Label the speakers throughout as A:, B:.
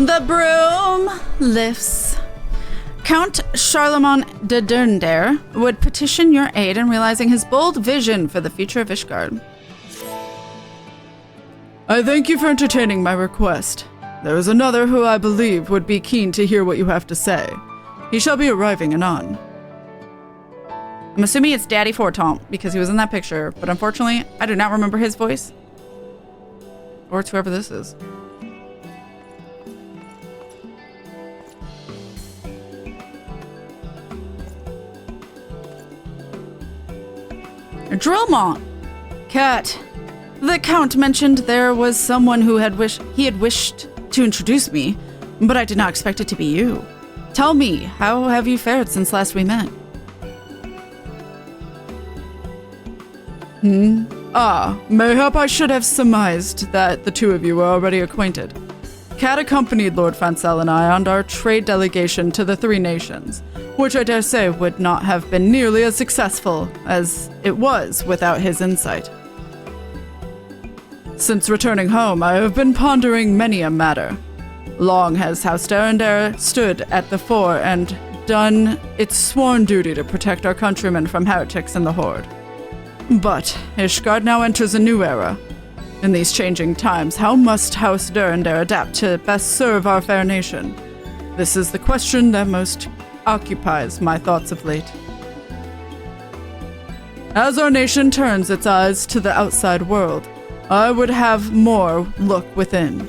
A: The broom lifts. Count Charlemend de Derndair would petition your aid in realizing his bold vision for the future of Ishgard.
B: I thank you for entertaining my request. There is another who I believe would be keen to hear what you have to say. He shall be arriving anon.
A: I'm assuming it's Daddy Fortomp because he was in that picture, but unfortunately, I do not remember his voice. Or it's whoever this is. Drillmont! Cat, the Count mentioned there was someone who had wished to introduce me, but I did not expect it to be you. Tell me, how have you fared since last we met?
B: Mayhap I should have surmised that the two of you were already acquainted. Cat accompanied Lord Fancel and I on our trade delegation to the Three Nations, which I dare say would not have been nearly as successful as it was without his insight. Since returning home, I have been pondering many a matter. Long has House Derndair stood at the fore and done its sworn duty to protect our countrymen from heretics and the Horde. But Ishgard now enters a new era. In these changing times, how must House Derndair adapt to best serve our fair nation? This is the question that most occupies my thoughts of late. As our nation turns its eyes to the outside world, I would have more look within.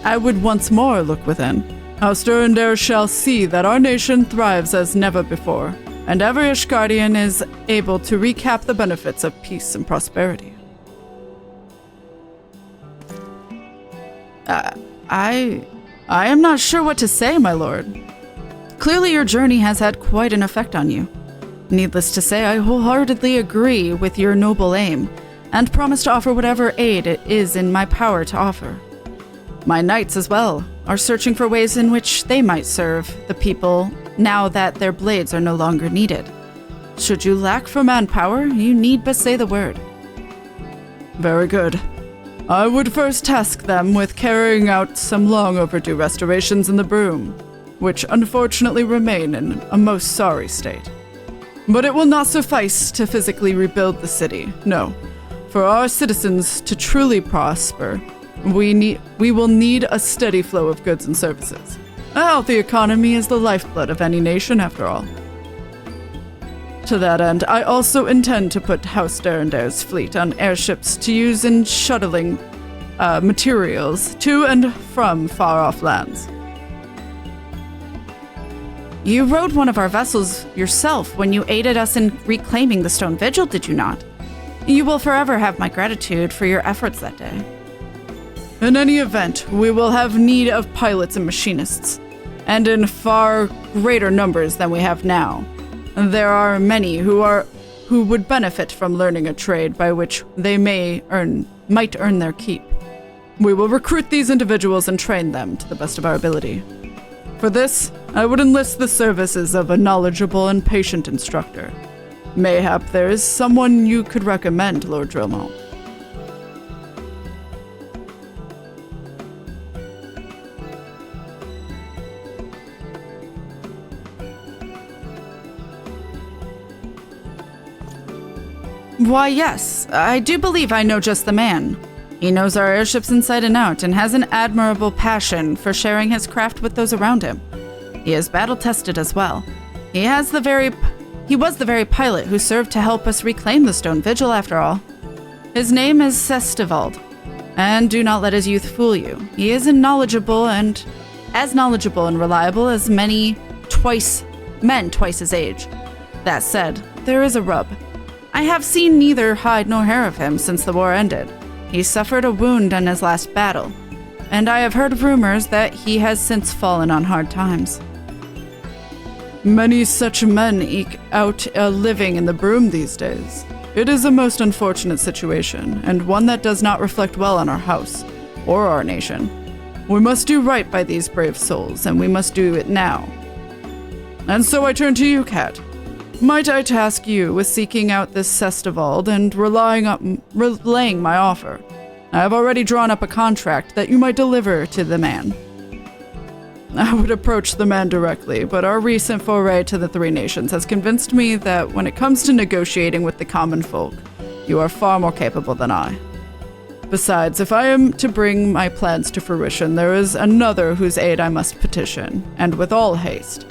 B: I would once more look within. House Derndair shall see that our nation thrives as never before, and every Ishgardian is able to recap the benefits of peace and prosperity.
A: I am not sure what to say, my lord. Clearly your journey has had quite an effect on you. Needless to say, I wholeheartedly agree with your noble aim, and promise to offer whatever aid it is in my power to offer. My knights, as well, are searching for ways in which they might serve the people now that their blades are no longer needed. Should you lack for manpower, you need but say the word.
B: Very good. I would first task them with carrying out some long overdue restorations in the broom, which unfortunately remain in a most sorry state. But it will not suffice to physically rebuild the city, no. For our citizens to truly prosper, we will need a steady flow of goods and services. A healthy economy is the lifeblood of any nation, after all. To that end, I also intend to put House Derndair's fleet on airships to use in shuttling materials to and from far-off lands.
A: You rode one of our vessels yourself when you aided us in reclaiming the Stone Vigil, did you not? You will forever have my gratitude for your efforts that day.
B: In any event, we will have need of pilots and machinists, and in far greater numbers than we have now. There are many who would benefit from learning a trade by which they might earn their keep. We will recruit these individuals and train them to the best of our ability. For this, I would enlist the services of a knowledgeable and patient instructor. Mayhap there is someone you could recommend, Lord Drillmont.
A: Why, yes, I do believe I know just the man. He knows our airships inside and out and has an admirable passion for sharing his craft with those around him. He is battle-tested as well. He was the very pilot who served to help us reclaim the Stone Vigil, after all. His name is Sestivald, and do not let his youth fool you. He is as knowledgeable and reliable as men twice his age. That said, there is a rub. I have seen neither hide nor hair of him since the war ended. He suffered a wound in his last battle, and I have heard rumors that he has since fallen on hard times.
B: Many such men eke out a living in the broom these days. It is a most unfortunate situation, and one that does not reflect well on our house, or our nation. We must do right by these brave souls, and we must do it now. And so I turn to you, Cat. Might I task you with seeking out this Sestivald and relaying my offer? I have already drawn up a contract that you might deliver to the man. I would approach the man directly, but our recent foray to the Three Nations has convinced me that when it comes to negotiating with the common folk, you are far more capable than I. Besides, if I am to bring my plans to fruition, there is another whose aid I must petition, and with all haste.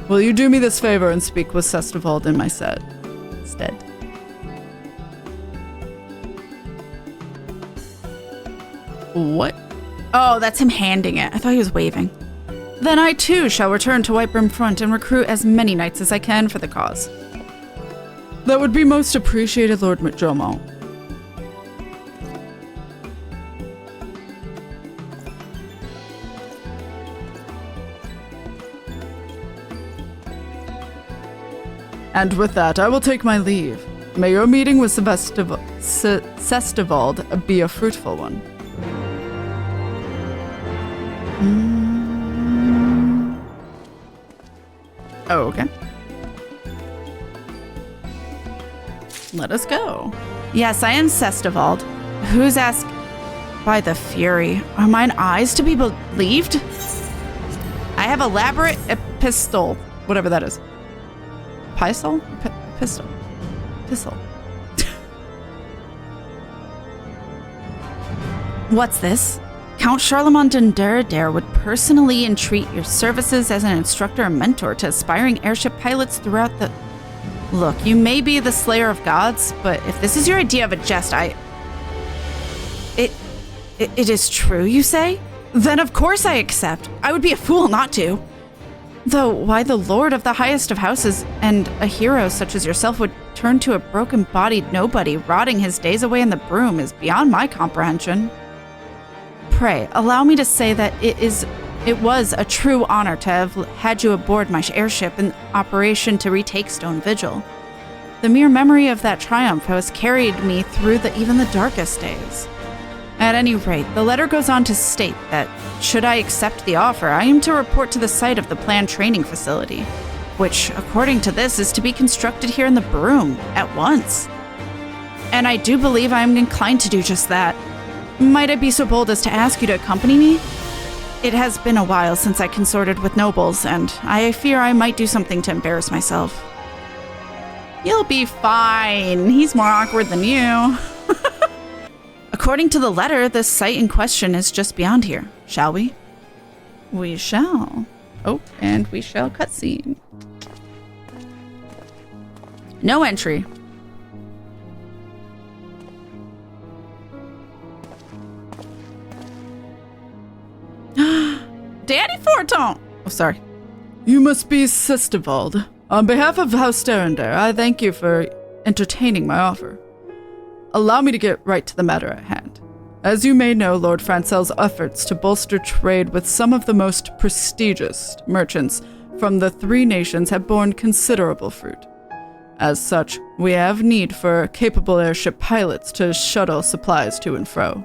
B: Will you do me this favor and speak with Sestavold in my stead?
A: What? Oh, that's him handing it. I thought he was waving. Then I too shall return to Whitebrim Front and recruit as many knights as I can for the cause.
B: That would be most appreciated, Lord McDromont. And with that, I will take my leave. May your meeting with Sestavold be a fruitful one.
A: Oh, okay. Let us go. Yes, I am Sestavold. Who's asked? By the Fury, are mine eyes to be believed? I have elaborate epistle, whatever that is. Pistol? Pistol. What's this? Count Charlemend and Derridaire would personally entreat your services as an instructor and mentor to aspiring airship pilots throughout the... Look, you may be the slayer of gods, but if this is your idea of a jest, It is true, you say? Then of course I accept. I would be a fool not to. Though why the lord of the highest of houses and a hero such as yourself would turn to a broken-bodied nobody rotting his days away in the broom is beyond my comprehension. Pray, allow me to say that it was a true honor to have had you aboard my airship in operation to retake Stone Vigil. The mere memory of that triumph has carried me through even the darkest days. At any rate, the letter goes on to state that, should I accept the offer, I am to report to the site of the planned training facility, which, according to this, is to be constructed here in the Broom, at once. And I do believe I am inclined to do just that. Might I be so bold as to ask you to accompany me? It has been a while since I consorted with nobles, and I fear I might do something to embarrass myself. You'll be fine. He's more awkward than you. According to the letter, the site in question is just beyond here. Shall we? We shall. Oh, and we shall cutscene. No entry. Daddy Forton! Oh, sorry.
B: You must be Sestavold. On behalf of House Derridaire, I thank you for entertaining my offer. Allow me to get right to the matter at hand. As you may know, Lord Francel's efforts to bolster trade with some of the most prestigious merchants from the Three Nations have borne considerable fruit. As such, we have need for capable airship pilots to shuttle supplies to and fro.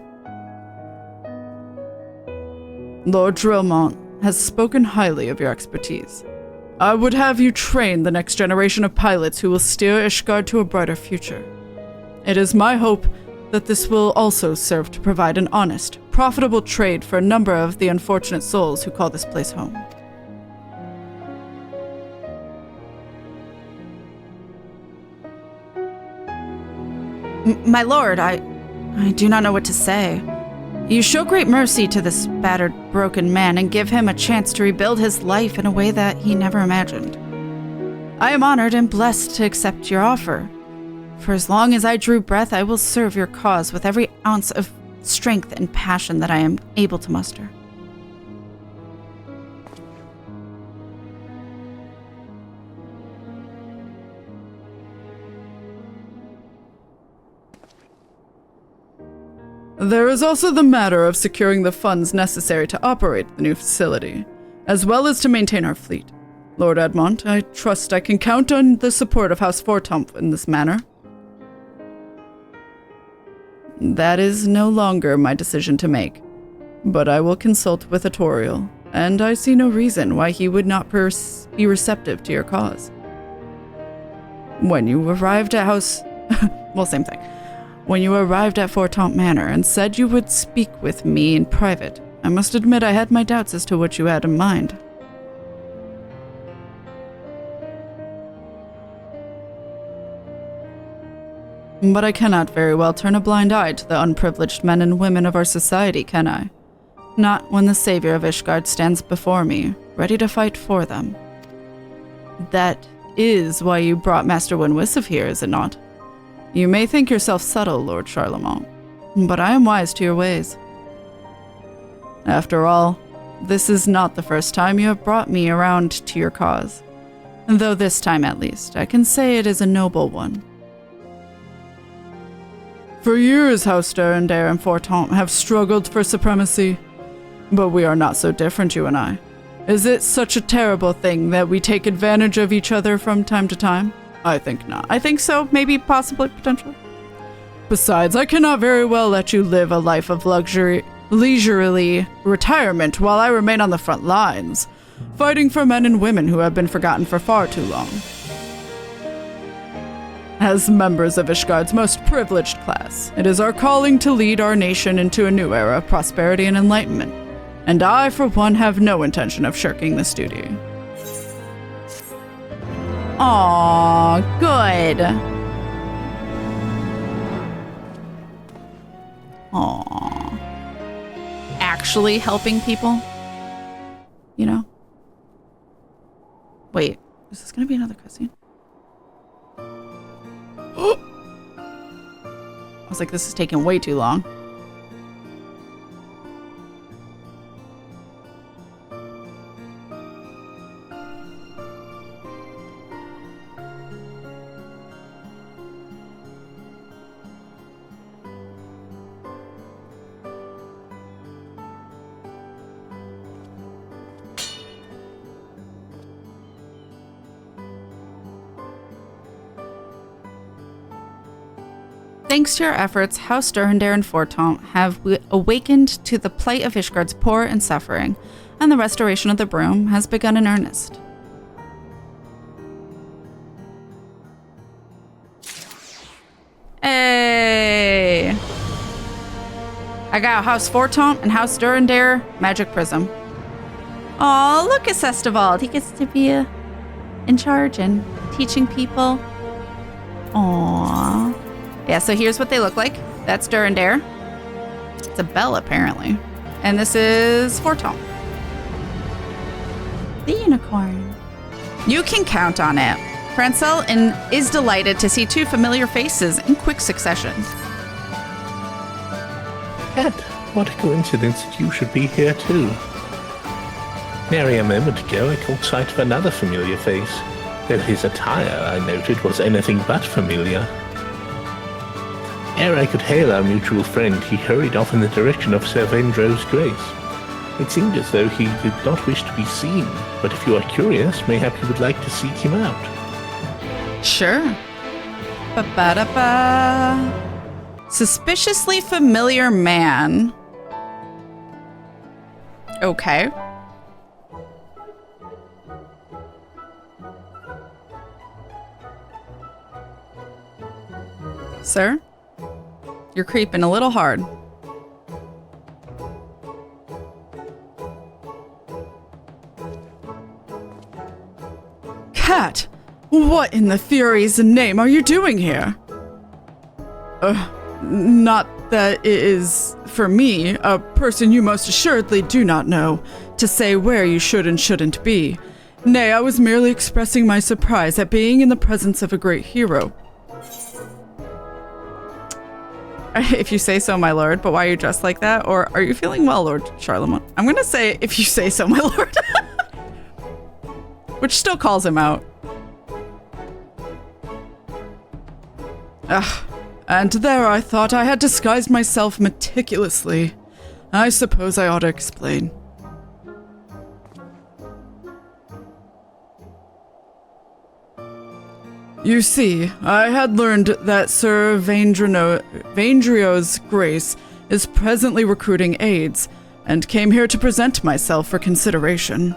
B: Lord Drillmont has spoken highly of your expertise. I would have you train the next generation of pilots who will steer Ishgard to a brighter future. It is my hope that this will also serve to provide an honest, profitable trade for a number of the unfortunate souls who call this place home.
A: My lord, I do not know what to say. You show great mercy to this battered, broken man and give him a chance to rebuild his life in a way that he never imagined. I am honored and blessed to accept your offer. For as long as I drew breath, I will serve your cause with every ounce of strength and passion that I am able to muster.
B: There is also the matter of securing the funds necessary to operate the new facility, as well as to maintain our fleet. Lord Edmond, I trust I can count on the support of House Forton in this matter. That is no longer my decision to make, but I will consult with Atorial, and I see no reason why he would not be receptive to your cause. When you arrived at same thing. When you arrived at Forton Manor and said you would speak with me in private, I must admit I had my doubts as to what you had in mind.
A: But I cannot very well turn a blind eye to the unprivileged men and women of our society, can I? Not when the savior of Ishgard stands before me, ready to fight for them. That is why you brought Master Winwisif here, is it not? You may think yourself subtle, Lord Charlemend, but I am wise to your ways. After all, this is not the first time you have brought me around to your cause. Though this time, at least, I can say it is a noble one.
B: For years, House Durandare and Fortemps have struggled for supremacy. But we are not so different, you and I. Is it such a terrible thing that we take advantage of each other from time to time? I think not.
A: I think so, maybe, possibly, potentially.
B: Besides, I cannot very well let you live a life of leisurely retirement while I remain on the front lines, fighting for men and women who have been forgotten for far too long. As members of Ishgard's most privileged class, it is our calling to lead our nation into a new era of prosperity and enlightenment, and I, for one, have no intention of shirking this duty.
A: Aww, good. Aww. Actually helping people? You know? Wait, is this gonna be another cutscene? I was like, this is taking way too long. Thanks to your efforts, House Durandare and Fortemps have awakened to the plight of Ishgard's poor and suffering, and the restoration of the broom has begun in earnest. Hey! I got House Fortemps and House Durandare Magic Prism. Oh, look at Sestevald. He gets to be in charge and teaching people. Aww. Yeah, so here's what they look like. That's Durandare. It's a bell, apparently. And this is Fortemps. The unicorn. You can count on it. Francel is delighted to see two familiar faces in quick succession.
C: Kat, what a coincidence that you should be here too. Nary a moment ago I caught sight of another familiar face, though his attire, I noted, was anything but familiar. Ere I could hail our mutual friend, he hurried off in the direction of Sir Vaindreau's grace. It seemed as though he did not wish to be seen, but if you are curious, mayhap you would like to seek him out.
A: Sure. Ba-ba-da-ba. Suspiciously familiar man. Okay. Sir? You're creeping a little hard.
B: Kat, what in the Fury's name are you doing here? Not that it is, for me, a person you most assuredly do not know, to say where you should and shouldn't be. Nay, I was merely expressing my surprise at being in the presence of a great hero.
A: If you say so, my lord, but why are you dressed like that? Or are you feeling well, Lord Charlemend? I'm gonna say, if you say so, my lord. Which still calls him out.
B: And there I thought I had disguised myself meticulously. I suppose I ought to explain. You see, I had learned that Sir Vaindreau's grace is presently recruiting aides, and came here to present myself for consideration.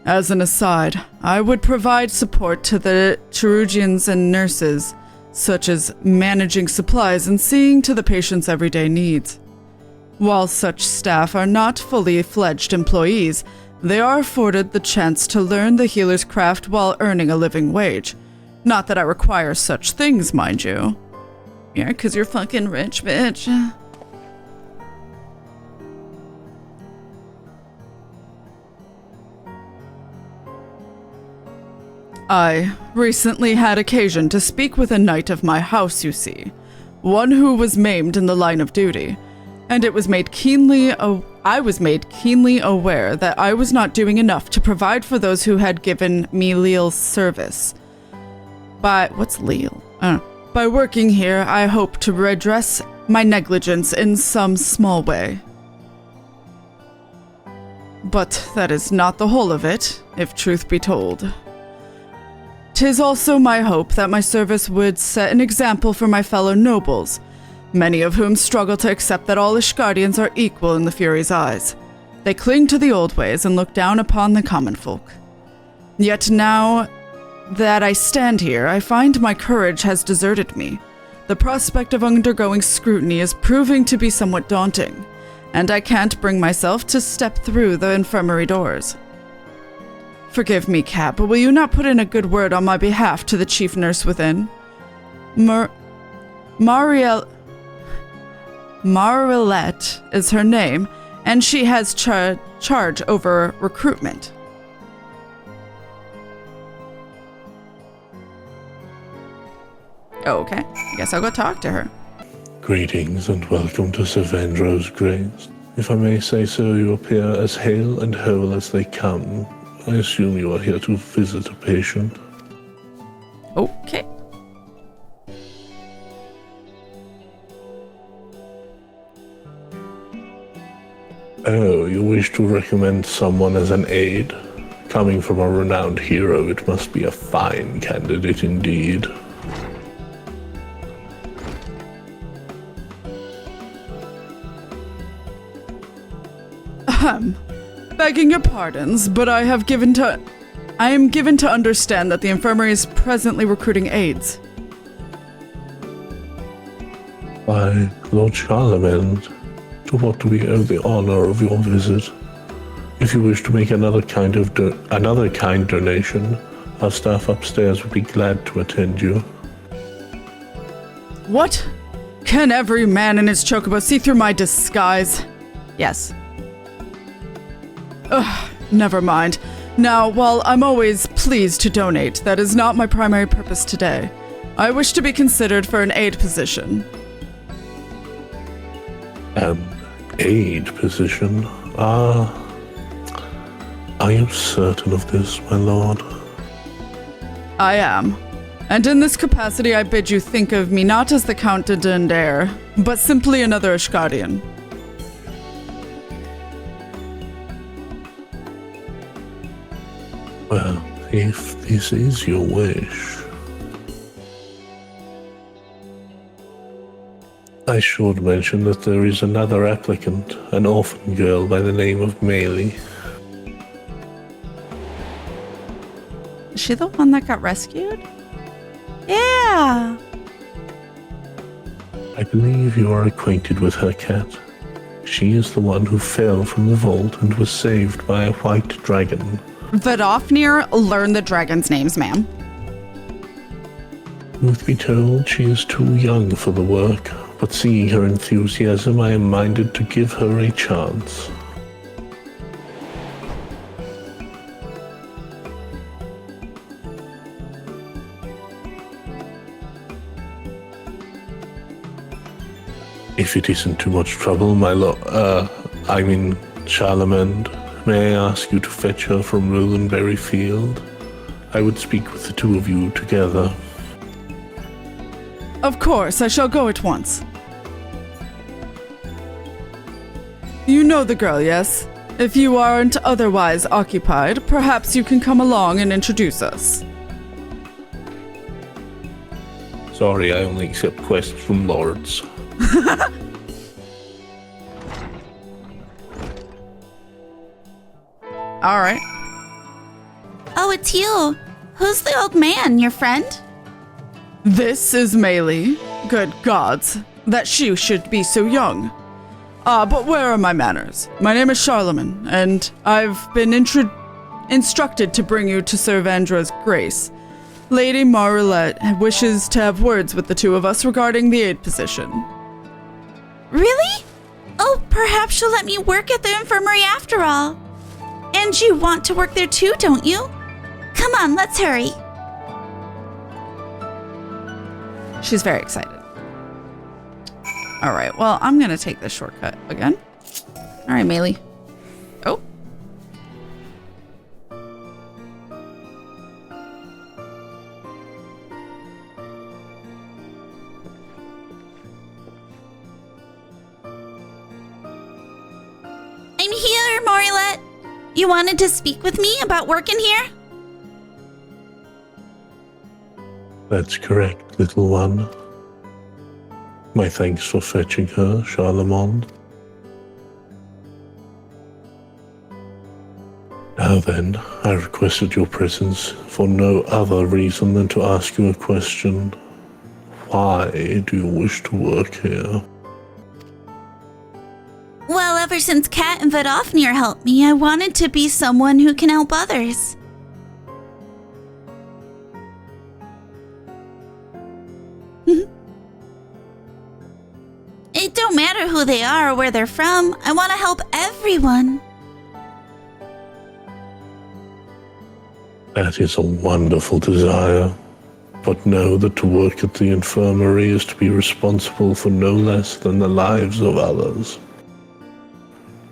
B: As an aside, I would provide support to the chirurgeons and nurses, such as managing supplies and seeing to the patient's everyday needs. While such staff are not fully fledged employees, They are afforded the chance to learn the healer's craft while earning a living wage. Not that I require such things, mind you.
A: Yeah, 'cause you're fucking rich, bitch.
B: I recently had occasion to speak with a knight of my house, you see. One who was maimed in the line of duty. And I was made keenly aware that I was not doing enough to provide for those who had given me leal service.
A: What's leal?
B: By working here, I hope to redress my negligence in some small way. But that is not the whole of it, if truth be told. 'Tis also my hope that my service would set an example for my fellow nobles, many of whom struggle to accept that all Ishgardians are equal in the Fury's eyes. They cling to the old ways and look down upon the common folk. Yet now that I stand here, I find my courage has deserted me. The prospect of undergoing scrutiny is proving to be somewhat daunting, and I can't bring myself to step through the infirmary doors. Forgive me, Kat, but will you not put in a good word on my behalf to the chief nurse within? Marilette is her name, and she has charge over recruitment.
A: Oh, okay. I guess I'll go talk to her.
C: Greetings and welcome to Sir Vaindreau's graves. If I may say so, you appear as hale and whole as they come. I assume you are here to visit a patient.
A: Okay.
C: Oh, you wish to recommend someone as an aide? Coming from a renowned hero, it must be a fine candidate indeed.
B: Begging your pardons, but I am given to understand that the infirmary is presently recruiting aides.
C: Why, Lord Charlemend, to what do we owe the honor of your visit? If you wish to make another kind donation, our staff upstairs would be glad to attend you.
B: What? Can every man in his chocobo see through my disguise?
A: Yes.
B: Ugh, never mind. Now, while I'm always pleased to donate, that is not my primary purpose today. I wish to be considered for an aide position.
C: An aide position? Are you certain of this, my lord?
B: I am. And in this capacity, I bid you think of me not as the Count de Dendere, but simply another Ishgardian.
C: Well, if this is your wish, I should mention that there is another applicant, an orphan girl by the name of Maylie.
A: Is she the one that got rescued? Yeah.
C: I believe you are acquainted with her, Kat. She is the one who fell from the vault and was saved by a white dragon.
A: Vidofnir, learn the dragon's names, ma'am.
C: Truth be told, she is too young for the work, but seeing her enthusiasm, I am minded to give her a chance. If it isn't too much trouble, Charlemend, may I ask you to fetch her from Rolandberry Field? I would speak with the two of you together.
B: Of course, I shall go at once. You know the girl, yes? If you aren't otherwise occupied, perhaps you can come along and introduce us.
C: Sorry, I only accept quests from lords.
A: All right.
D: Oh, it's you. Who's the old man, your friend?
B: This is Maylie. Good gods, that she should be so young. But where are my manners? My name is Charlemend, and I've been instructed to bring you to Sir Vaindreau's grace. Lady Marilette wishes to have words with the two of us regarding the aid position.
D: Really? Oh, perhaps she'll let me work at the infirmary after all. And you want to work there too, don't you? Come on, let's hurry.
A: She's very excited. All right, well, I'm going to take this shortcut again. All right, Melee. Oh.
D: I'm here, Marilette. You wanted to speak with me about working here?
C: That's correct, little one. My thanks for fetching her, Charlemend. Now then, I requested your presence for no other reason than to ask you a question. Why do you wish to work here?
D: Well, ever since Kat and Vaindreau helped me, I wanted to be someone who can help others. It don't matter who they are or where they're from. I want to help everyone.
C: That is a wonderful desire. But know that to work at the infirmary is to be responsible for no less than the lives of others.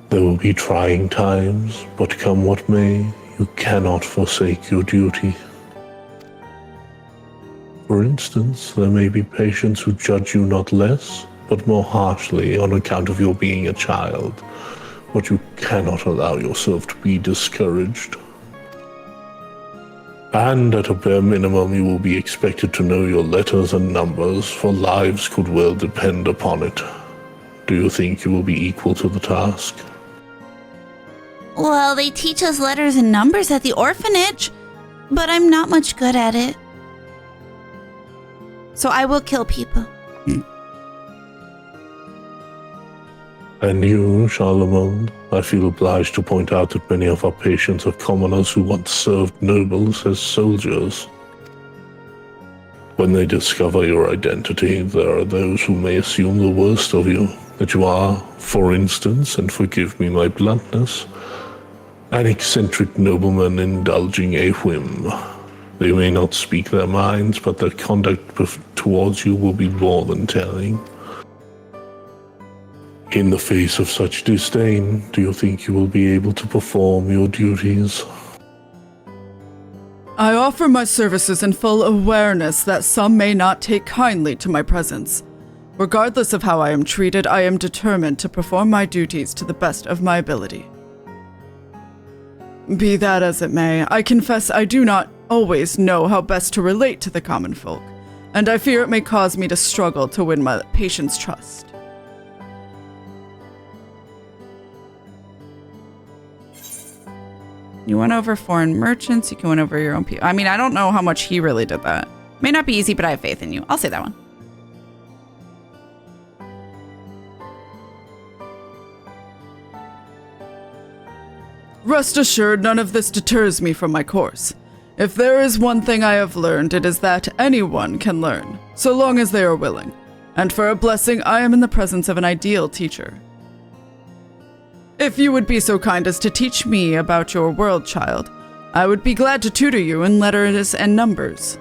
C: There will be trying times, but come what may, you cannot forsake your duty. For instance, there may be patients who judge you not less, but more harshly on account of your being a child, but you cannot allow yourself to be discouraged. And at a bare minimum, you will be expected to know your letters and numbers, for lives could well depend upon it. Do you think you will be equal to the task?
D: Well, they teach us letters and numbers at the orphanage, but I'm not much good at it. So I will kill people.
C: And you, Charlemend, I feel obliged to point out that many of our patients are commoners who once served nobles as soldiers. When they discover your identity, there are those who may assume the worst of you, that you are, for instance, and forgive me my bluntness, an eccentric nobleman indulging a whim. They may not speak their minds, but their conduct towards you will be more than telling. In the face of such disdain, do you think you will be able to perform your duties?
B: I offer my services in full awareness that some may not take kindly to my presence. Regardless of how I am treated, I am determined to perform my duties to the best of my ability. Be that as it may, I confess I do not always know how best to relate to the common folk, and I fear it may cause me to struggle to win my patients' trust.
A: You went over foreign merchants. You can win over your own people. I mean, I don't know how much he really did that. May not be easy, but I have faith in you. I'll say that one.
B: Rest assured, none of this deters me from my course. If there is one thing I have learned, it is that anyone can learn, so long as they are willing. And for a blessing, I am in the presence of an ideal teacher. If you would be so kind as to teach me about your world, child, I would be glad to tutor you in letters and numbers.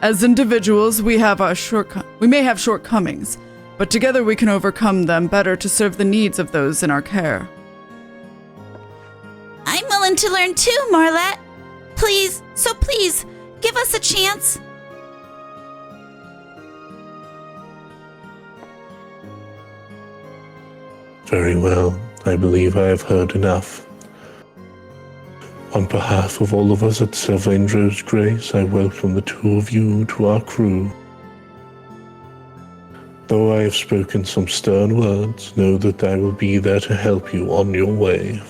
B: As individuals, we may have shortcomings, but together we can overcome them better to serve the needs of those in our care.
D: I'm willing to learn too, Marilette. Please, give us a chance.
C: Very well. I believe I have heard enough. On behalf of all of us at Sir Vaindreau's grace, I welcome the two of you to our crew. Though I have spoken some stern words, know that I will be there to help you on your way.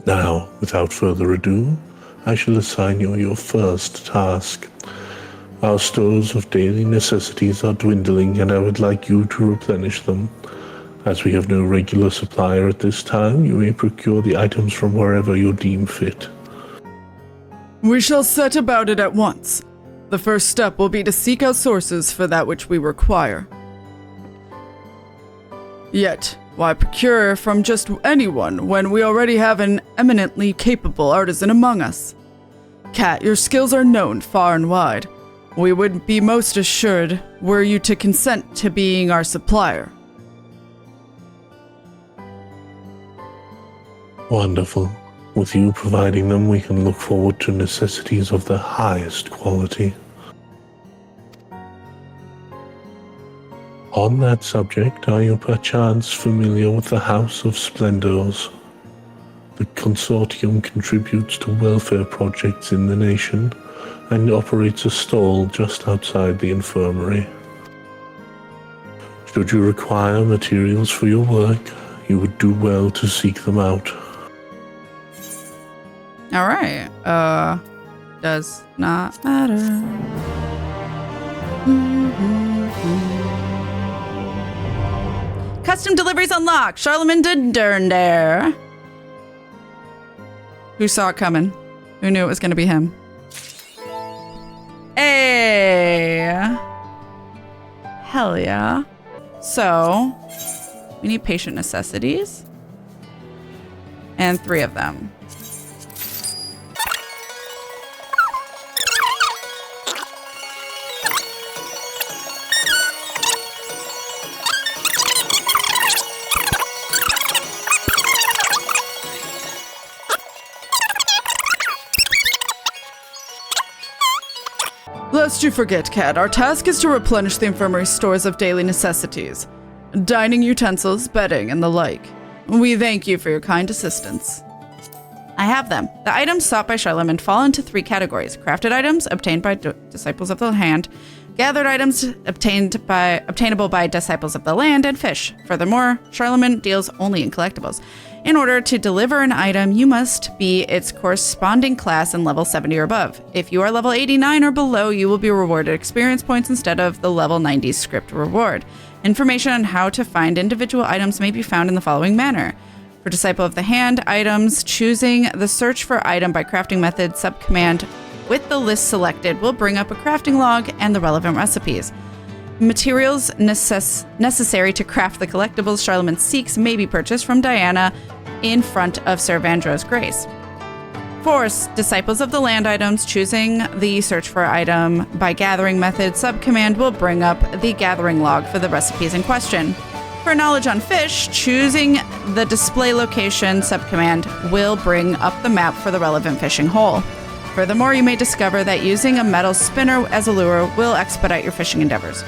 C: Now, without further ado, I shall assign you your first task. Our stores of daily necessities are dwindling, and I would like you to replenish them. As we have no regular supplier at this time, you may procure the items from wherever you deem fit.
B: We shall set about it at once. The first step will be to seek out sources for that which we require. Yet, why procure from just anyone when we already have an eminently capable artisan among us? Kat, your skills are known far and wide. We would be most assured were you to consent to being our supplier.
C: Wonderful. With you providing them, we can look forward to necessities of the highest quality. On that subject, are you perchance familiar with the House of Splendors? The consortium contributes to welfare projects in the nation and operates a stall just outside the infirmary. Should you require materials for your work, you would do well to seek them out.
A: All right. Does not matter. Custom deliveries unlocked. Charlemend de Derndare. Who saw it coming? Who knew it was going to be him? Hey. Hell yeah. So, we need patient necessities. And 3 of them.
B: Lest you forget, Kat, our task is to replenish the infirmary's stores of daily necessities. Dining utensils, bedding, and the like. We thank you for your kind assistance.
A: I have them. The items sought by Charlemend fall into 3 categories. Crafted items obtained by disciples of the hand, gathered items obtainable by disciples of the land, and fish. Furthermore, Charlemend deals only in collectibles. In order to deliver an item, you must be its corresponding class and level 70 or above. If you are level 89 or below, you will be rewarded experience points instead of the level 90 script reward. Information on how to find individual items may be found in the following manner. For Disciple of the Hand items, choosing the search for item by crafting method subcommand with the list selected will bring up a crafting log and the relevant recipes. Materials necessary to craft the collectibles Charlemend seeks may be purchased from Diana in front of Sir Vaindreau's grace. For Disciples of the Land items, choosing the search for item by gathering method subcommand will bring up the gathering log for the recipes in question. For knowledge on fish, choosing the display location subcommand will bring up the map for the relevant fishing hole. Furthermore, you may discover that using a metal spinner as a lure will expedite your fishing endeavors.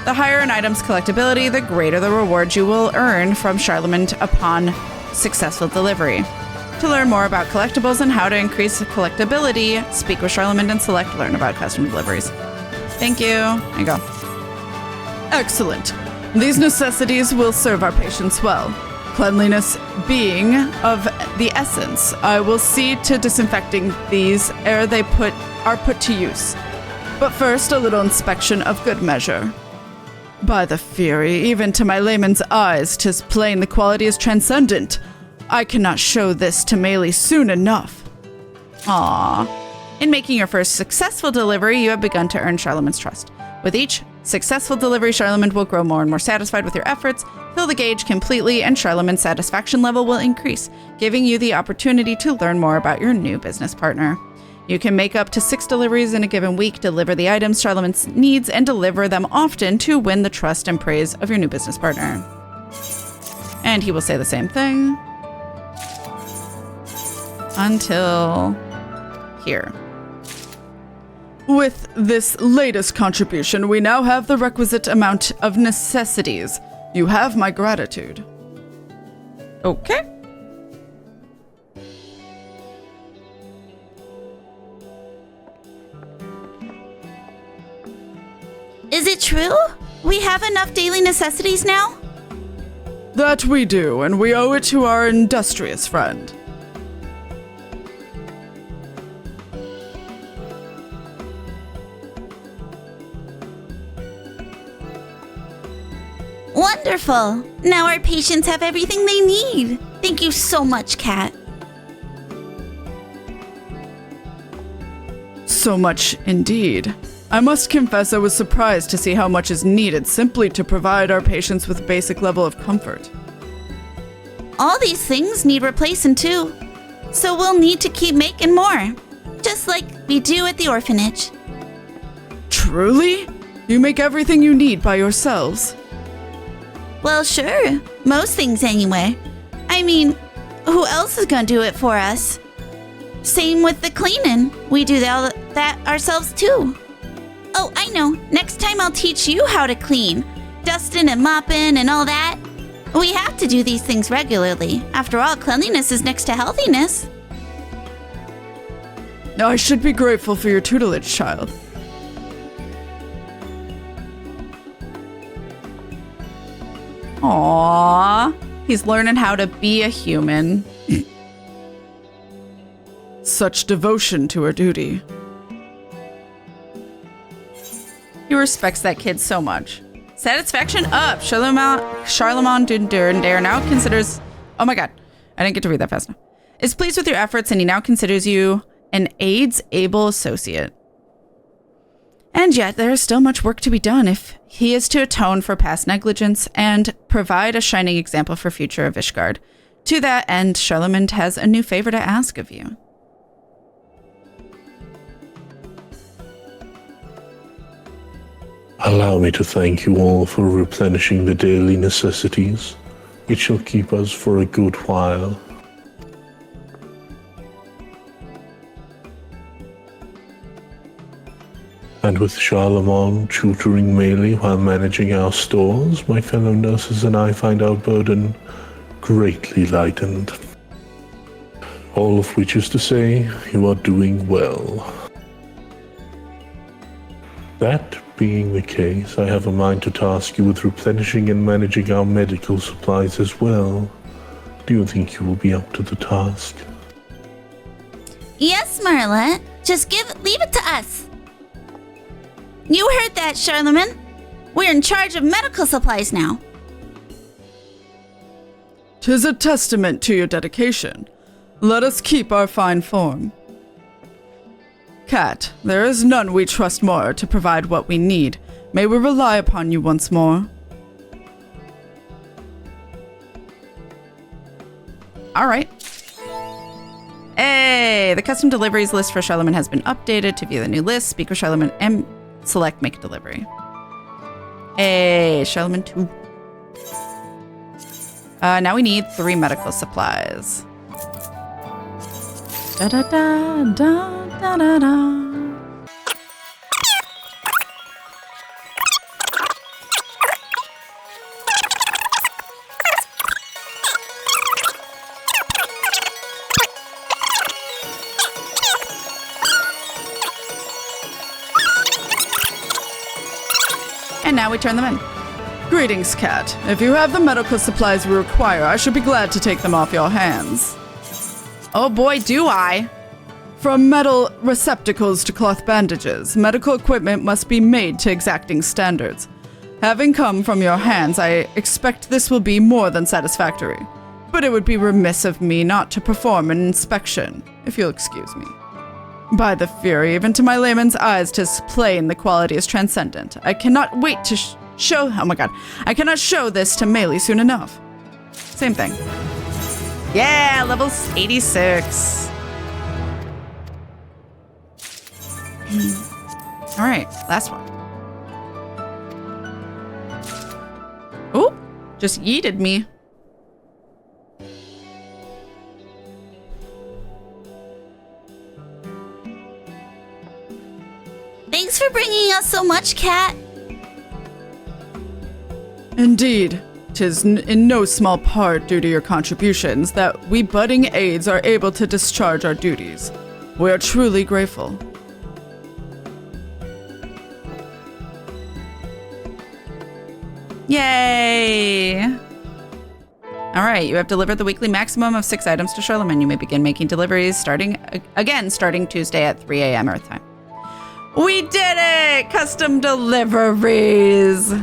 A: The higher an item's collectability, the greater the reward you will earn from Charlemend upon successful delivery. To learn more about collectibles and how to increase collectability, speak with Charlemend and select Learn about custom deliveries. Thank you. There you go.
B: Excellent. These necessities will serve our patients well. Cleanliness being of the essence, I will see to disinfecting these ere they are put to use. But first, a little inspection of good measure. By the Fury, even to my layman's eyes, 'tis plain the quality is transcendent. I cannot show this to Melee soon enough.
A: Aww. In making your first successful delivery, you have begun to earn Charlemend's trust. With each successful delivery, Charlemend will grow more and more satisfied with your efforts, fill the gauge completely, and Charlemend's satisfaction level will increase, giving you the opportunity to learn more about your new business partner. You can make up to 6 deliveries in a given week, deliver the items Charlemend needs, and deliver them often to win the trust and praise of your new business partner. And he will say the same thing until here.
B: With this latest contribution, we now have the requisite amount of necessities. You have my gratitude.
A: Okay.
D: Is it true? We have enough daily necessities now?
B: That we do, and we owe it to our industrious friend.
D: Wonderful. Now our patients have everything they need. Thank you so much, Kat.
B: So much indeed. I must confess I was surprised to see how much is needed simply to provide our patients with a basic level of comfort.
D: All these things need replacing too. So we'll need to keep making more. Just like we do at the orphanage.
B: Truly? You make everything you need by yourselves?
D: Well, sure. Most things anyway. I mean, who else is gonna do it for us? Same with the cleaning. We do that ourselves too. Oh, I know. Next time I'll teach you how to clean. Dusting and mopping and all that. We have to do these things regularly. After all, cleanliness is next to healthiness.
B: I should be grateful for your tutelage, child.
A: Aww. He's learning how to be a human.
B: Such devotion to her duty.
A: He respects that kid so much. Satisfaction up. Charlemend Dundare now considers... Oh my god. I didn't get to read that fast enough. Is pleased with your efforts and he now considers you an AIDS-able associate. And yet, there is still much work to be done if he is to atone for past negligence and provide a shining example for future of Ishgard. To that end, Charlemend has a new favor to ask of you.
C: Allow me to thank you all for replenishing the daily necessities. It shall keep us for a good while. And with Charlemend tutoring Melee while managing our stores, my fellow nurses and I find our burden greatly lightened. All of which is to say, you are doing well. That being the case, I have a mind to task you with replenishing and managing our medical supplies as well. Do you think you will be up to the task?
D: Yes, Marla. Just leave it to us. You heard that, Charlemagne. We're in charge of medical supplies now.
B: 'Tis a testament to your dedication. Let us keep our fine form. Kat, there is none we trust more to provide what we need. May we rely upon you once more?
A: All right. Hey, the custom deliveries list for Charlemend has been updated. To view the new list, speak with Charlemend and select make a delivery. Hey, Charlemend 2. Now we need 3 medical supplies. Da da da da da da da. And now we turn them in.
B: Greetings, Kat. If you have the medical supplies we require, I should be glad to take them off your hands.
A: Oh boy, do I.
B: From metal receptacles to cloth bandages, medical equipment must be made to exacting standards. Having come from your hands, I expect this will be more than satisfactory. But it would be remiss of me not to perform an inspection, if you'll excuse me. By the Fury, even to my layman's eyes, 'tis plain the quality is transcendent. I cannot wait to show... Oh my god. I cannot show this to Melee soon enough.
A: Same thing. Yeah, level 86. All right, last one. Oh, just yeeted me.
D: Thanks for bringing us so much, Kat.
B: Indeed. 'Tis in no small part due to your contributions that we budding aides are able to discharge our duties. We are truly grateful.
A: Yay! All right, you have delivered the weekly maximum of 6 items to Charlemend. You may begin making deliveries starting Tuesday at 3 a.m. Earth time. We did it! Custom deliveries!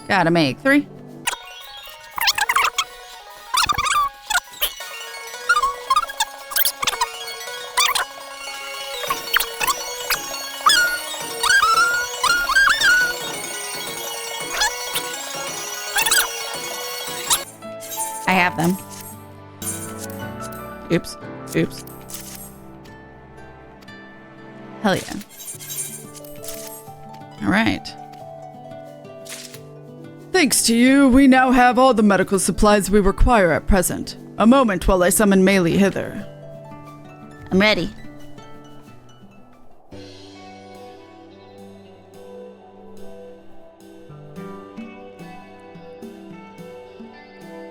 A: Gotta make 3. I have them. Oops. Oops. Hell yeah. All right.
B: Thanks to you, we now have all the medical supplies we require at present. A moment while I summon Meili hither.
D: I'm ready.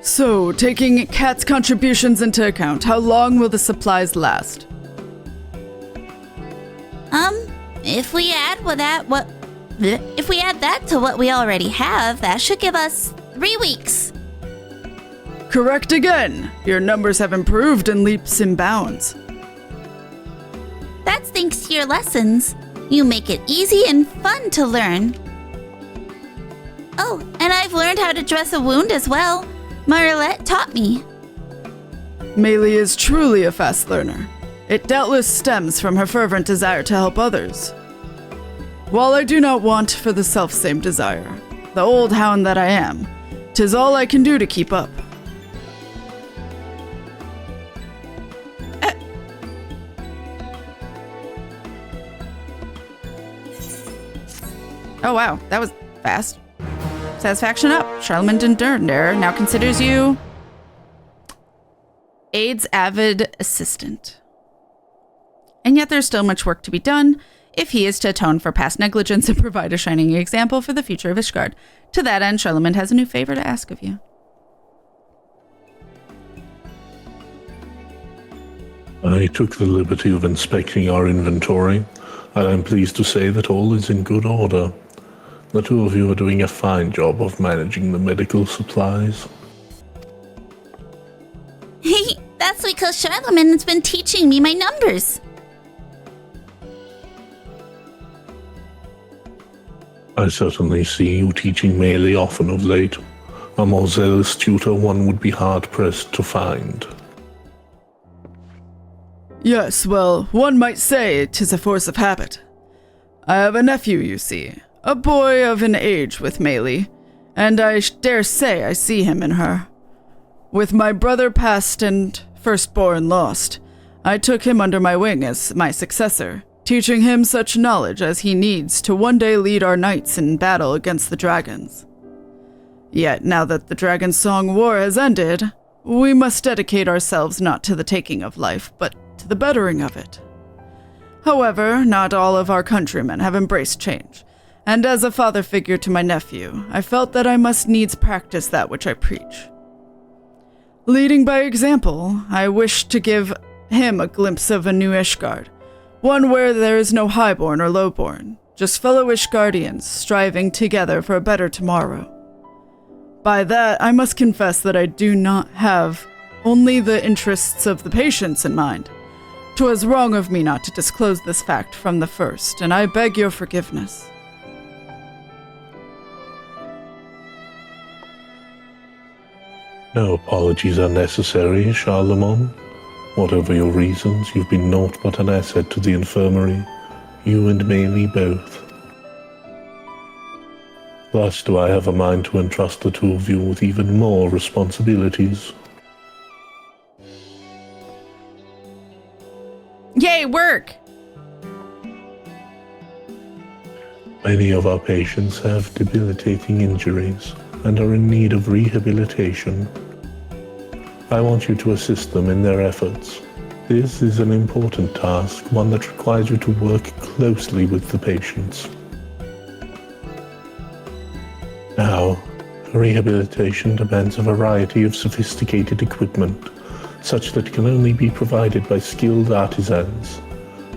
B: So, taking Kat's contributions into account, how long will the supplies last?
D: If we add if we add that to what we already have, that should give us 3 weeks.
B: Correct again. Your numbers have improved in leaps and bounds.
D: That's thanks to your lessons. You make it easy and fun to learn. Oh, and I've learned how to dress a wound as well. Marlette taught me.
B: Meili is truly a fast learner. It doubtless stems from her fervent desire to help others. While I do not want for the self-same desire, the old hound that I am, 'tis all I can do to keep up.
A: Oh wow, that was fast. Satisfaction up. Charlemend and Durnder now considers you Aide's avid assistant. And yet there's still much work to be done if he is to atone for past negligence and provide a shining example for the future of Ishgard. To that end, Charlemend has a new favor to ask of you.
C: I took the liberty of inspecting our inventory, and I'm pleased to say that all is in good order. The two of you are doing a fine job of managing the medical supplies.
D: That's because Charlemagne has been teaching me my numbers.
C: I certainly see you teaching Meili often of late. A more zealous tutor one would be hard-pressed to find.
B: Yes, well, one might say 'tis a force of habit. I have a nephew, you see, a boy of an age with Meili, and I dare say I see him in her. With my brother passed and firstborn lost, I took him under my wing as my successor, teaching him such knowledge as he needs to one day lead our knights in battle against the dragons. Yet now that the Dragon Song War has ended, we must dedicate ourselves not to the taking of life, but to the bettering of it. However, not all of our countrymen have embraced change, and as a father figure to my nephew, I felt that I must needs practice that which I preach. Leading by example, I wished to give him a glimpse of a new Ishgard, one where there is no highborn or lowborn, just fellow Ishgardians striving together for a better tomorrow. By that, I must confess that I do not have only the interests of the patients in mind. 'Twas wrong of me not to disclose this fact from the first, and I beg your forgiveness.
C: No apologies are necessary, Charlemend. Whatever your reasons, you've been naught but an asset to the infirmary, you and Meili both. Thus do I have a mind to entrust the two of you with even more responsibilities.
A: Yay, work!
C: Many of our patients have debilitating injuries and are in need of rehabilitation. I want you to assist them in their efforts. This is an important task, one that requires you to work closely with the patients. Now, rehabilitation demands a variety of sophisticated equipment, such that can only be provided by skilled artisans.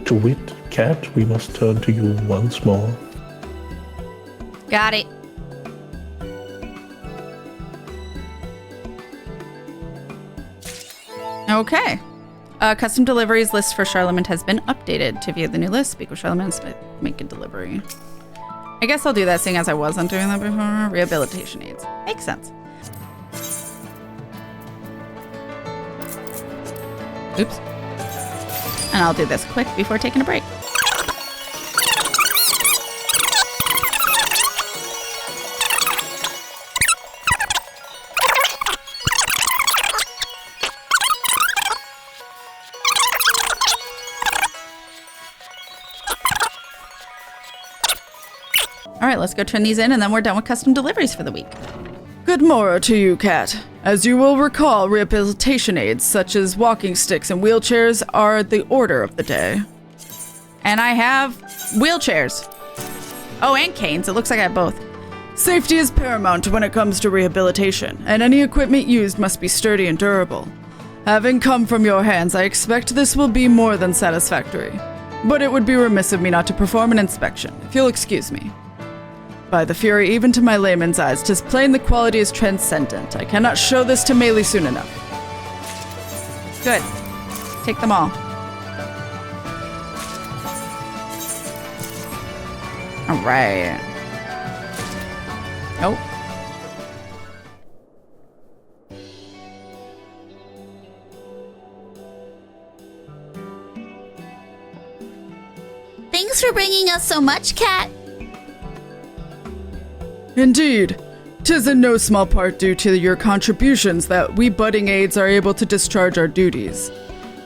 C: To wit, Kat, we must turn to you once more.
A: Got it. Okay. Custom deliveries list for Charlemend has been updated. To view the new list, speak with Charlemend, make a delivery. I guess I'll do that seeing as I wasn't doing that before. Rehabilitation aids. Makes sense. Oops. And I'll do this quick before taking a break. All right, let's go turn these in, and then we're done with custom deliveries for the week.
B: Good morrow to you, Kat. As you will recall, rehabilitation aids such as walking sticks and wheelchairs are the order of the day.
A: And I have wheelchairs. Oh, and canes. It looks like I have both.
B: Safety is paramount when it comes to rehabilitation, and any equipment used must be sturdy and durable. Having come from your hands, I expect this will be more than satisfactory. But it would be remiss of me not to perform an inspection, if you'll excuse me. By the Fury, even to my layman's eyes, 'tis plain the quality is transcendent. I cannot show this to Melee soon enough.
A: Good. Take them all. All right. Nope.
D: Thanks for bringing us so much, Kat.
B: Indeed. 'Tis in no small part due to your contributions that we budding aides are able to discharge our duties.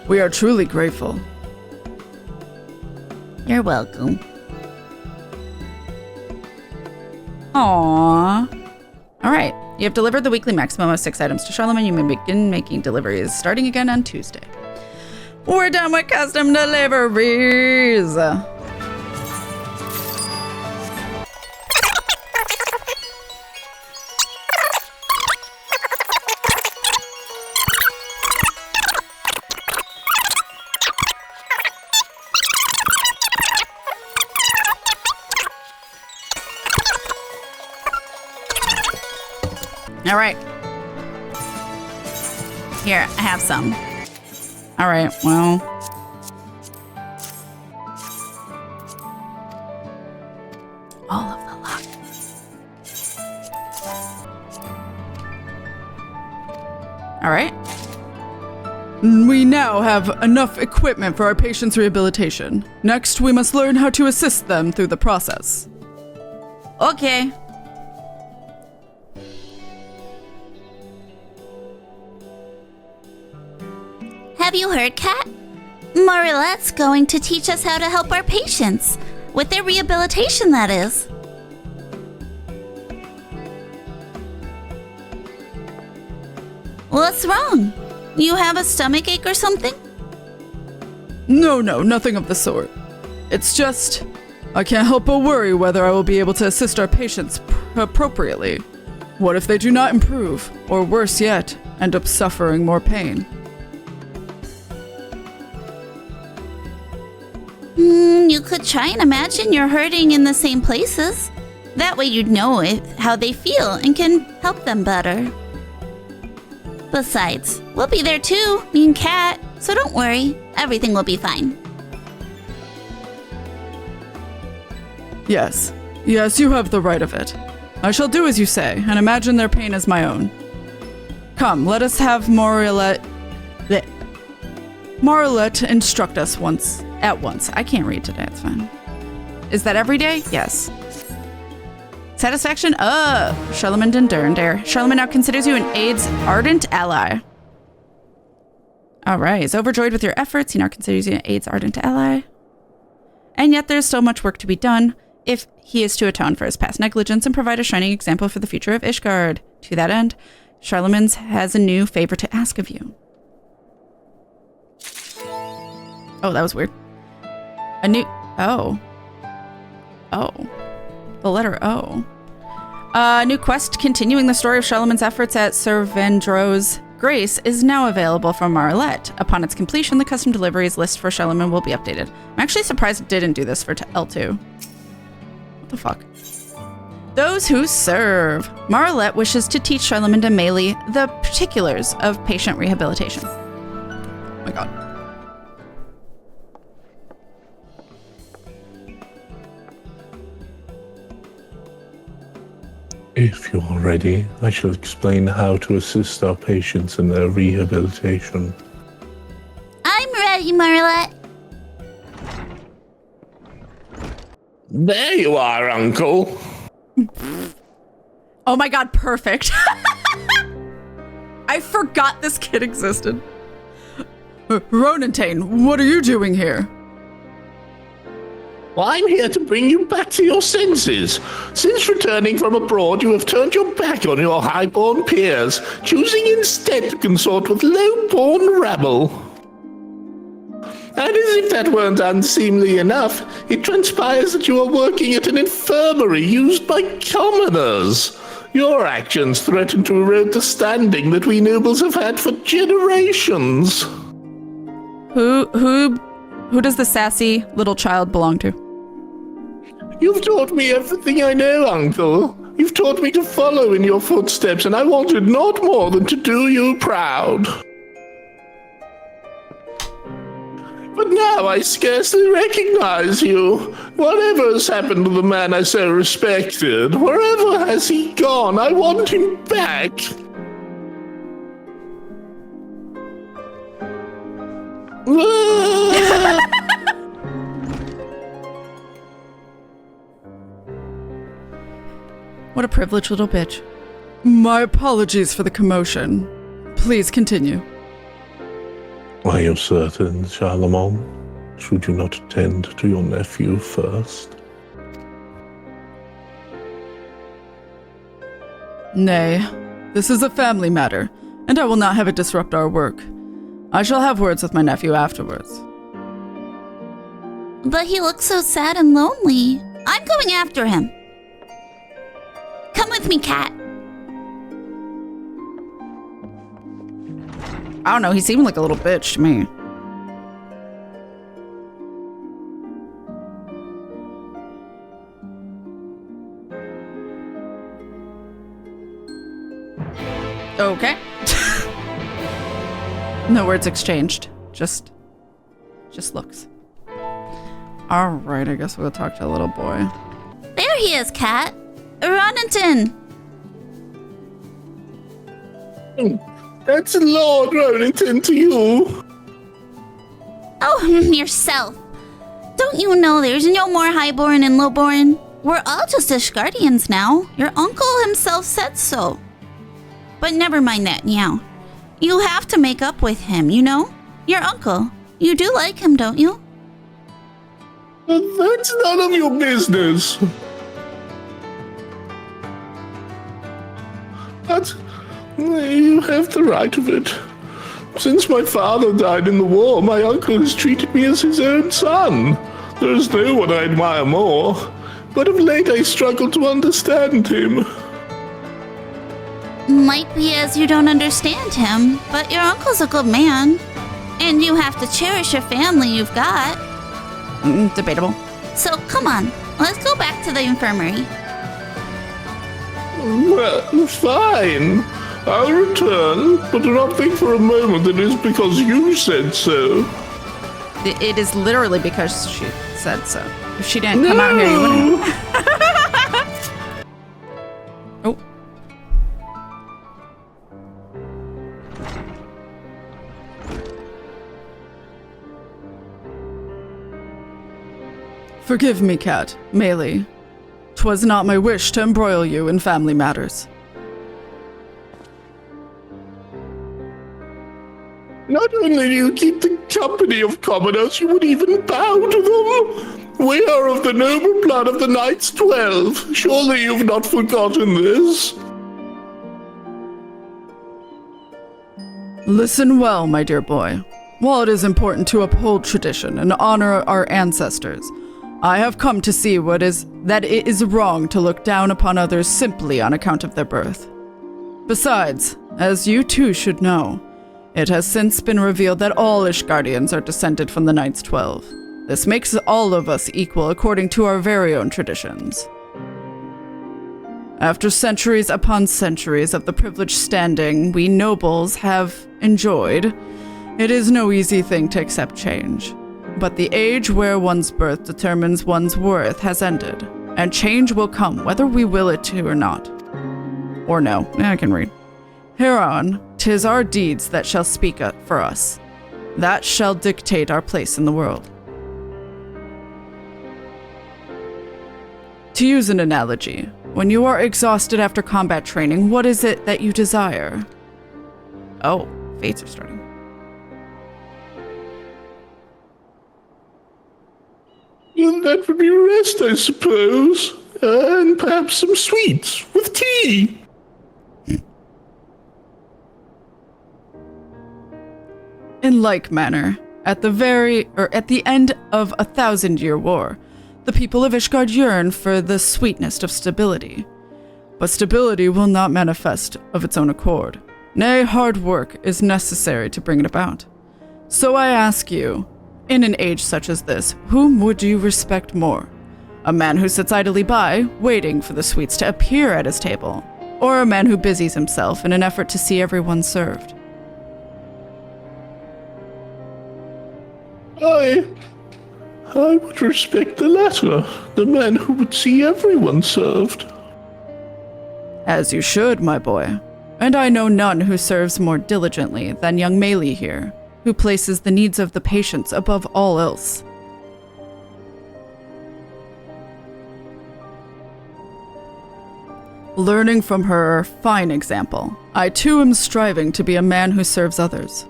B: We are truly grateful.
D: You're welcome.
A: Aww. All right. You have delivered the weekly maximum of 6 items to Charlemend. You may begin making deliveries starting again on Tuesday. We're done with custom deliveries. All right. Here, I have some. All right, well. All of the luck. All right.
B: We now have enough equipment for our patients' rehabilitation. Next, we must learn how to assist them through the process.
A: Okay.
D: Have you heard, Kat? Marilette's going to teach us how to help our patients. With their rehabilitation, that is. What's wrong? You have a stomachache or something?
B: No, nothing of the sort. It's just, I can't help but worry whether I will be able to assist our patients appropriately. What if they do not improve, or worse yet, end up suffering more pain?
D: You could try and imagine you're hurting in the same places. That way you'd know how they feel and can help them better. Besides, we'll be there too, me and Kat, so don't worry. Everything will be fine.
B: Yes, you have the right of it. I shall do as you say, and imagine their pain as my own. Come, let us have Marilette instruct us
A: At once. I can't read today, it's fine. Is that every day? Yes. Satisfaction? Charlemend and Durandare. Charlemend now considers you an aide's ardent ally. Alright, he's overjoyed with your efforts. He now considers you an aide's ardent ally. And yet there's still much work to be done if he is to atone for his past negligence and provide a shining example for the future of Ishgard. To that end, Charlemend has a new favor to ask of you. Oh, that was weird. The letter O. A new quest continuing the story of Charlemend's efforts at Sir Vaindreau's grace is now available from Marilette. Upon its completion, the custom deliveries list for Charlemend will be updated. I'm actually surprised it didn't do this for L2. What the fuck? Those who serve. Marilette wishes to teach Charlemend and Melee the particulars of patient rehabilitation. Oh my god.
C: If you're ready, I shall explain how to assist our patients in their rehabilitation.
D: I'm ready, Marlette.
C: There you are, Uncle.
A: Oh my god, perfect. I forgot this kid existed.
B: Ronantane, what are you doing here?
C: Well, I'm here to bring you back to your senses. Since returning from abroad, you have turned your back on your high-born peers, choosing instead to consort with low-born rabble. And as if that weren't unseemly enough, it transpires that you are working at an infirmary used by commoners. Your actions threaten to erode the standing that we nobles have had for generations.
A: Who does the sassy little child belong to?
C: You've taught me everything I know, Uncle. You've taught me to follow in your footsteps, and I wanted not more than to do you proud. But now I scarcely recognize you. Whatever has happened to the man I so respected? Wherever has he gone? I want him back.
A: What a privileged little bitch.
B: My apologies for the commotion. Please continue.
C: Are you certain, Charlemend? Should you not attend to your nephew first?
B: Nay, this is a family matter, and I will not have it disrupt our work. I shall have words with my nephew afterwards.
D: But he looks so sad and lonely. I'm going after him. Come with me, Kat.
A: I don't know, he seemed like a little bitch to me. Okay. No words exchanged. Just looks. Alright, I guess we'll talk to the little boy.
D: There he is, Kat. Ronington.
C: That's Lord Ronington to you.
D: Oh, yourself. Don't you know there's no more highborn and lowborn? We're all just Ishgardians now. Your uncle himself said so. But never mind that now. You have to make up with him, you know? Your uncle. You do like him, don't you?
C: That's none of your business. But you have the right of it. Since my father died in the war, my uncle has treated me as his own son. There is no one I admire more, but of late I struggle to understand him.
D: Might be as you don't understand him, but your uncle's a good man. And you have to cherish your family you've got.
A: Debatable.
D: So come on, let's go back to the infirmary.
C: Well, fine. I'll return, but do not think for a moment that it is because you said so.
A: It is literally because she said so. If she didn't come out here, you wouldn't. Oh.
B: Forgive me, Kat, Melee. 'Twas not my wish to embroil you in family matters.
C: Not only do you keep the company of commoners, you would even bow to them. We are of the noble blood of the Knights 12. Surely you've not forgotten this.
B: Listen well, my dear boy. While it is important to uphold tradition and honor our ancestors, I have come to see that it is wrong to look down upon others simply on account of their birth. Besides, as you too should know, it has since been revealed that all Ishgardians are descended from the Knights 12. This makes all of us equal according to our very own traditions. After centuries upon centuries of the privileged standing we nobles have enjoyed, it is no easy thing to accept change. But the age where one's birth determines one's worth has ended, and change will come whether we will it to or not. Or no, I can read. Hereon, 'tis our deeds that shall speak for us. That shall dictate our place in the world. To use an analogy, when you are exhausted after combat training, what is it that you desire? Oh, fates are starting.
C: Well, that would be rest, I suppose. And perhaps some sweets with tea.
B: In like manner, at the end of 1,000-year war, the people of Ishgard yearn for the sweetness of stability. But stability will not manifest of its own accord. Nay, hard work is necessary to bring it about. So I ask you, in an age such as this, whom would you respect more? A man who sits idly by, waiting for the sweets to appear at his table, or a man who busies himself in an effort to see everyone served?
C: I would respect the latter, the man who would see everyone served.
B: As you should, my boy. And I know none who serves more diligently than young Meili here, who places the needs of the patients above all else. Learning from her fine example, I too am striving to be a man who serves others.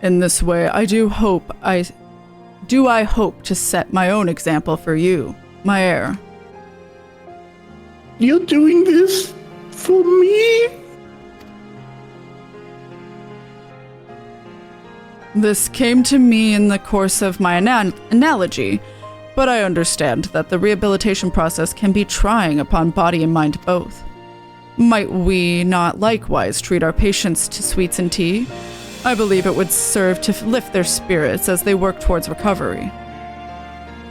B: In this way, I hope to set my own example for you, my heir.
C: You're doing this for me?
B: This came to me in the course of my analogy, but I understand that the rehabilitation process can be trying upon body and mind both. Might we not likewise treat our patients to sweets and tea? I believe it would serve to lift their spirits as they work towards recovery.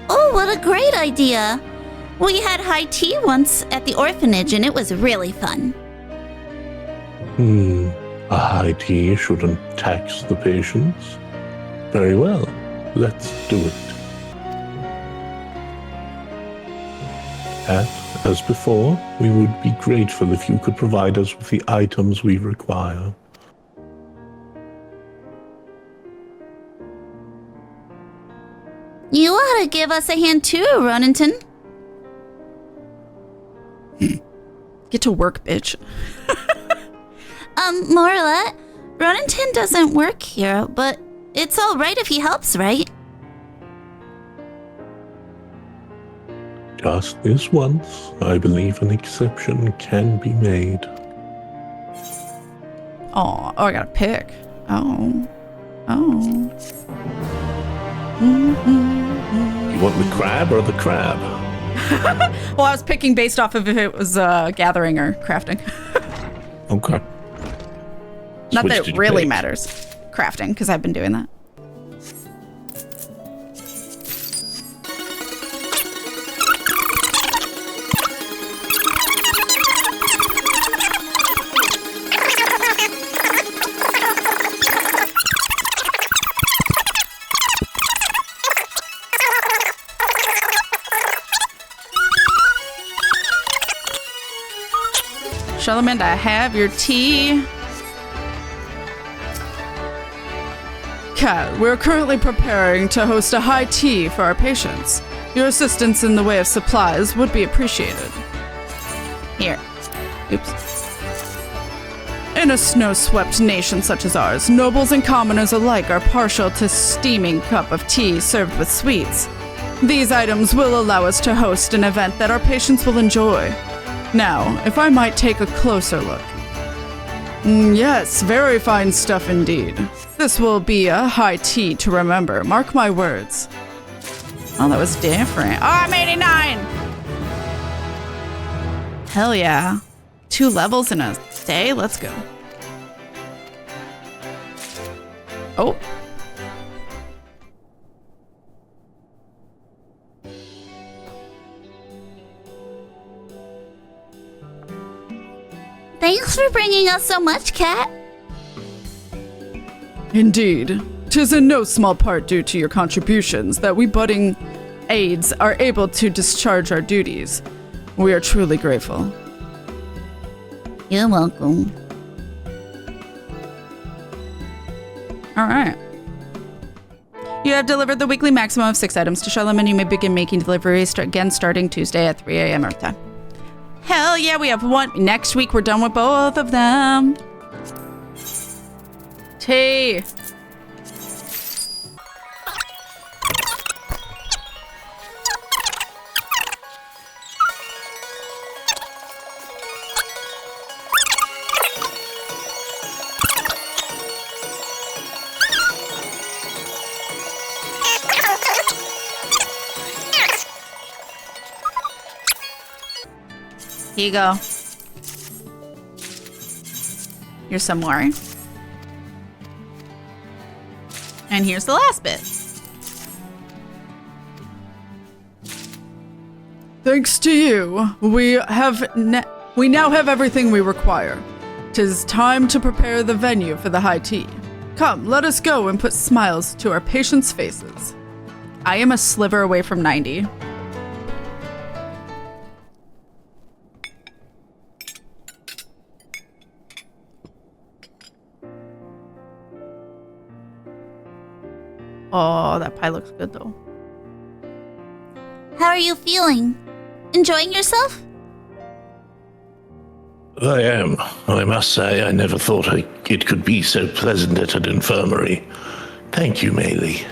D: Oh, what a great idea! We had high tea once at the orphanage and it was really fun.
C: A high tea shouldn't tax the patients. Very well, let's do it. As before, we would be grateful if you could provide us with the items we require.
D: You ought to give us a hand too, Ronington.
B: Get to work, bitch.
D: Morla, Ronington doesn't work here, but it's all right if he helps, right?
C: Just this once, I believe an exception can be made.
B: Oh, I gotta pick. Oh.
C: You want the crab or the crab?
B: Well, I was picking based off of if it was gathering or crafting.
C: Okay.
B: Not
C: Which
B: that
C: did
B: it
C: you
B: really
C: pick?
B: matters. Crafting, because I've been doing that. Charlemend, I have your tea. Kat, we're currently preparing to host a high tea for our patients. Your assistance in the way of supplies would be appreciated. Here. Oops. In a snow-swept nation such as ours, nobles and commoners alike are partial to steaming cup of tea served with sweets. These items will allow us to host an event that our patients will enjoy. Now, if I might take a closer look. Yes, very fine stuff indeed. This will be a high tea to remember, mark my words. Oh, that was different. Oh, I'm 89! Hell yeah. 2 levels in a day? Let's go. Oh.
D: Thanks for bringing us so much, Kat.
B: Indeed. 'Tis in no small part due to your contributions that we budding aides are able to discharge our duties. We are truly grateful.
D: You're welcome.
A: All right. You have delivered the weekly maximum of 6 items to Charlemend. You may begin making deliveries again starting Tuesday at 3 a.m. Earth time. Hell yeah, we have one. Next week, we're done with both of them. Tea. Here you go. Here's some more. And here's the last bit.
B: Thanks to you, we now have everything we require. 'Tis time to prepare the venue for the high tea. Come, let us go and put smiles to our patients' faces.
A: I am a sliver away from 90. Oh, that pie looks good though.
D: How are you feeling? Enjoying yourself?
C: I am. I must say, I never thought it could be so pleasant at an infirmary. Thank you, Maylie.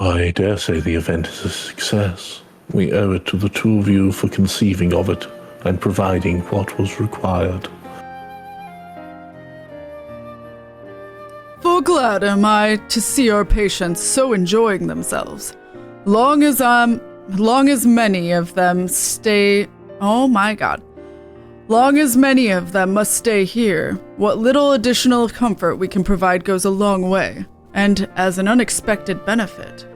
C: I dare say the event is a success. We owe it to the two of you for conceiving of it and providing what was required.
B: Full glad am I to see our patients so enjoying themselves. Long as many of them stay... Oh my god. Long as many of them must stay here, what little additional comfort we can provide goes a long way, and as an unexpected benefit.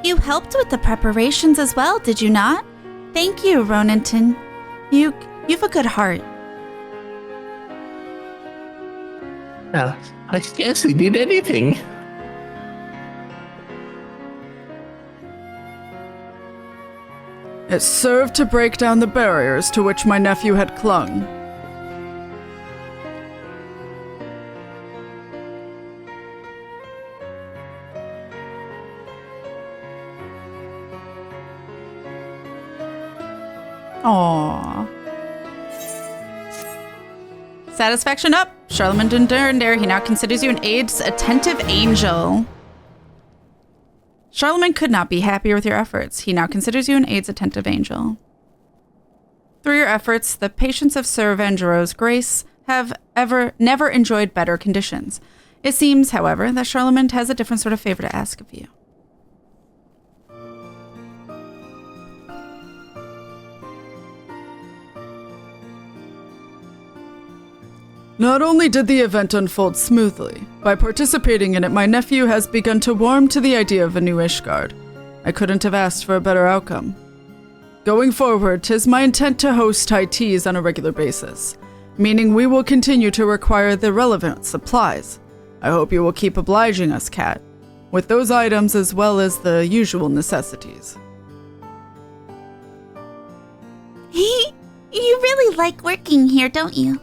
D: You helped with the preparations as well, did you not? Thank you, Roninton. You've a good heart.
C: Well, I scarcely did anything.
B: It served to break down the barriers to which my nephew had clung.
A: Aww. Satisfaction up. Charlemend and Durandare, he now considers you an aide's attentive angel. Charlemend could not be happier with your efforts. He now considers you an aide's attentive angel. Through your efforts, the patients of Sir Vaindreau's grace have never enjoyed better conditions. It seems, however, that Charlemend has a different sort of favor to ask of you.
B: Not only did the event unfold smoothly, by participating in it, my nephew has begun to warm to the idea of a new Ishgard. I couldn't have asked for a better outcome. Going forward, 'tis my intent to host high teas on a regular basis, meaning we will continue to require the relevant supplies. I hope you will keep obliging us, Kat, with those items as well as the usual necessities.
D: You really like working here, don't you?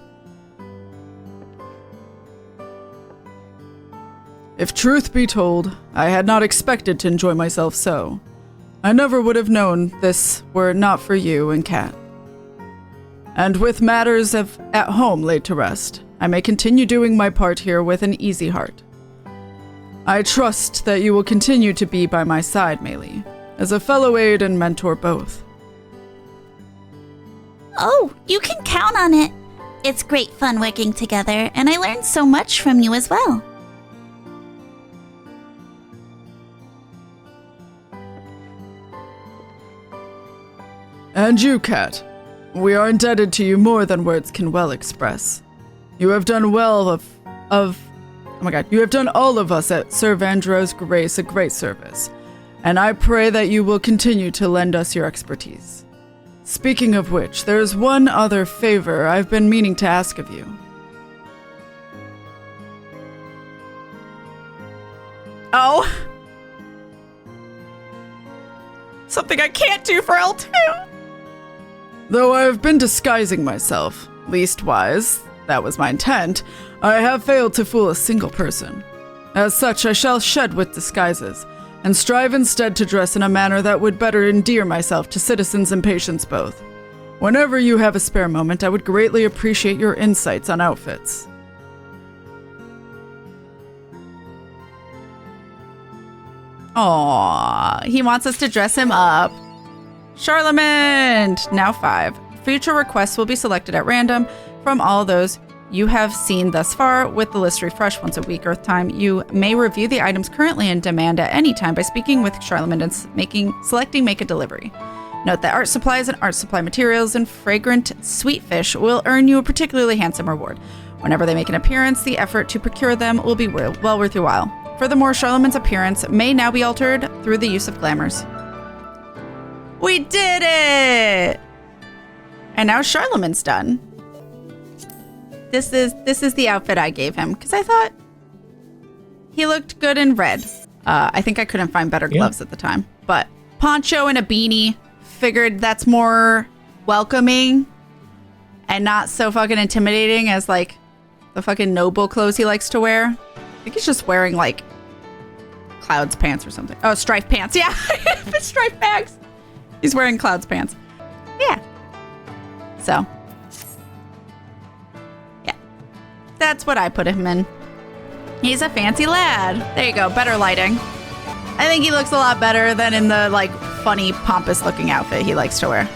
B: If truth be told, I had not expected to enjoy myself so. I never would have known this were it not for you and Kat. And with matters at home laid to rest, I may continue doing my part here with an easy heart. I trust that you will continue to be by my side, Maylie, as a fellow aide and mentor both.
D: Oh, you can count on it. It's great fun working together, and I learned so much from you as well.
B: And you, Kat. We are indebted to you more than words can well express. You have done well you have done all of us at Sir Vaindreau's grace a great service, and I pray that you will continue to lend us your expertise. Speaking of which, there's one other favor I've been meaning to ask of you.
A: Oh. Something I can't do for L2.
B: Though I have been disguising myself, leastwise, that was my intent, I have failed to fool a single person. As such, I shall shed with disguises, and strive instead to dress in a manner that would better endear myself to citizens and patients both. Whenever you have a spare moment, I would greatly appreciate your insights on outfits.
A: Aww, he wants us to dress him up. Charlemend, now 5. Future requests will be selected at random from all those you have seen thus far, with the list refreshed once a week Earth time. You may review the items currently in demand at any time by speaking with Charlemend and selecting Make a Delivery. Note that art supplies and art supply materials and fragrant sweet fish will earn you a particularly handsome reward. Whenever they make an appearance, the effort to procure them will be well worth your while. Furthermore, Charlemend's appearance may now be altered through the use of glamours. We did it! And now Charlemend's done. This is the outfit I gave him because I thought he looked good in red. I think I couldn't find better gloves at the time, but poncho and a beanie. Figured that's more welcoming and not so fucking intimidating as like the fucking noble clothes he likes to wear. I think he's just wearing like Cloud's pants or something. Oh, striped pants. Yeah, striped bags. He's wearing Cloud's pants. Yeah. So, yeah, that's what I put him in. He's a fancy lad. There you go. Better lighting. I think he looks a lot better than in the like funny, pompous looking outfit he likes to wear.